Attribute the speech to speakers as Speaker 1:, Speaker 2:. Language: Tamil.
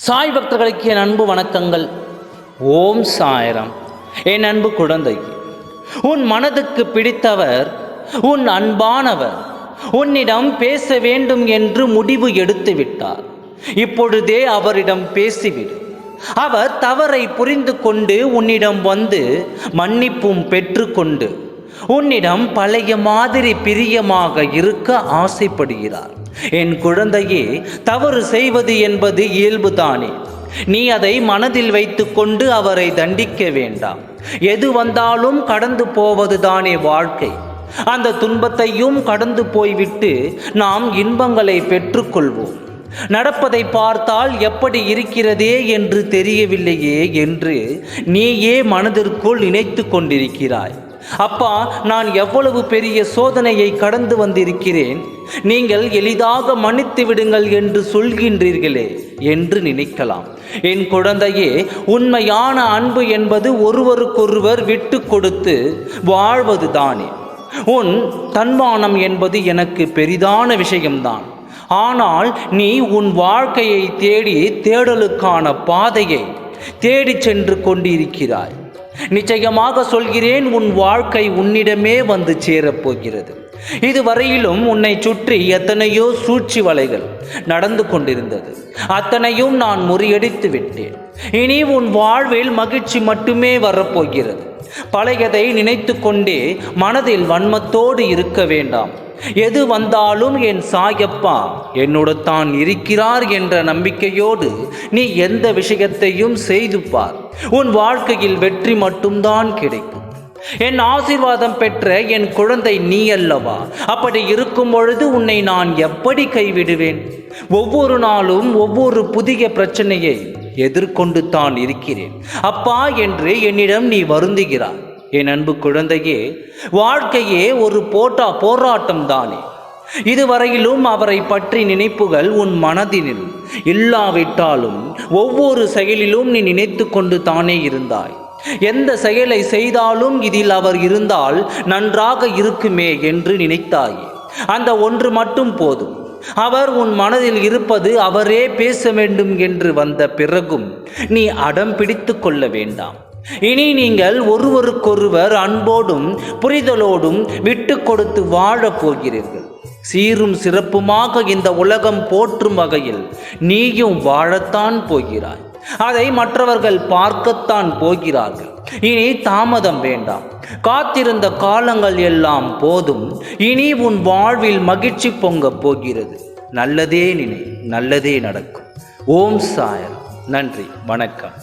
Speaker 1: சாய் பக்தர்களுக்கு என் அன்பு வணக்கங்கள். ஓம் சாய்ராம். என் அன்பு குழந்தை, உன் மனதுக்கு பிடித்தவர், உன் அன்பானவர் உன்னிடம் பேச வேண்டும் என்று முடிவு எடுத்து விட்டார். இப்பொழுதே அவரிடம் பேசிவிடு. அவர் தவறை புரிந்து கொண்டு உன்னிடம் வந்து மன்னிப்பும் பெற்றுக்கொண்டு உன்னிடம் பழைய மாதிரி பிரியமாக இருக்க ஆசைப்படுகிறார். என் குழந்தையே, தவறு செய்வது என்பது இயல்புதானே. நீ அதை மனதில் வைத்து கொண்டு அவரை தண்டிக்க வேண்டாம். எது வந்தாலும் கடந்து போவதுதானே வாழ்க்கை. அந்த துன்பத்தையும் கடந்து போய்விட்டு நாம் இன்பங்களை பெற்றுக்கொள்வோம். நடப்பதை பார்த்தால் எப்படி இருக்கிறதே என்று தெரியவில்லையே என்று நீயே மனதிற்குள் நினைத்து கொண்டிருக்கிறாய். அப்பா, நான் எவ்வளவு பெரிய சோதனையை கடந்து வந்திருக்கிறேன், நீங்கள் எளிதாக மன்னித்து விடுங்கள் என்று சொல்கின்றீர்களே என்று நினைக்கலாம். என் குழந்தையே, உண்மையான அன்பு என்பது ஒருவருக்கொருவர் விட்டு கொடுத்து வாழ்வது தானே. உன் தன்மானம் என்பது எனக்கு பெரிதான விஷயம்தான். ஆனால் நீ உன் வாழ்க்கையை தேடி தேடலுக்கான பாதையை தேடி சென்று கொண்டிருக்கிறாய். நிச்சயமாக சொல்கிறேன், உன் வாழ்க்கை உன்னிடமே வந்து சேரப்போகிறது. இதுவரையிலும் உன்னை சுற்றி எத்தனையோ சூழ்ச்சி வலைகள் நடந்து கொண்டிருந்தது. அத்தனையும் நான் முறியடித்து விட்டேன். இனி உன் வாழ்வில் மகிழ்ச்சி மட்டுமே வரப்போகிறது. பழையதை நினைத்து கொண்டே மனதில் வன்மத்தோடு இருக்க வேண்டாம். எது வந்தாலும் என் சாயப்பா என்னோடு தான் இருக்கிறார் என்ற நம்பிக்கையோடு நீ எந்த விஷயத்தையும் செய்து பார். உன் வாழ்க்கையில் வெற்றி மட்டும்தான் கிடைக்கும். என் ஆசீர்வாதம் பெற்ற என் குழந்தை நீ அல்லவா? அப்படி இருக்கும் பொழுது உன்னை நான் எப்படி கைவிடுவேன்? ஒவ்வொரு நாளும் ஒவ்வொரு புதிய பிரச்சனையை எதிர்கொண்டு தான் இருக்கிறேன் அப்பா என்று என்னிடம் நீ வருந்துகிறாய். என் அன்பு குழந்தையே, வாழ்க்கையே ஒரு போராட்டம் தானே. இதுவரையிலும் அவரை பற்றி நினைப்புகள் உன் மனதினில் இல்லாவிட்டாலும் ஒவ்வொரு செயலிலும் நீ நினைத்து கொண்டு தானே இருந்தாய். எந்த செயலை செய்தாலும் இதில் அவர் இருந்தால் நன்றாக இருக்குமே என்று நினைத்தாயே. அந்த ஒன்று மட்டும் போதும். அவர் உன் மனதில் இருப்பது அவரே பேச வேண்டும் என்று வந்த பிறகும் நீ அடம் பிடித்து கொள்ள வேண்டாம். இனி நீங்கள் ஒருவருக்கொருவர் அன்போடும் புரிதலோடும் விட்டு கொடுத்து வாழப் போகிறீர்கள். சீரும் சிறப்புமாக இந்த உலகம் போற்றும் வகையில் நீயும் வாழத்தான் போகிறாய். அதை மற்றவர்கள் பார்க்கத்தான் போகிறார்கள். இனி தாமதம் வேண்டாம். காத்திருந்த காலங்கள் எல்லாம் போதும். இனி உன் வாழ்வில் மகிழ்ச்சி பொங்க போகிறது. நல்லதே நினை, நல்லதே நடக்கும். ஓம் சாய்ராம். நன்றி, வணக்கம்.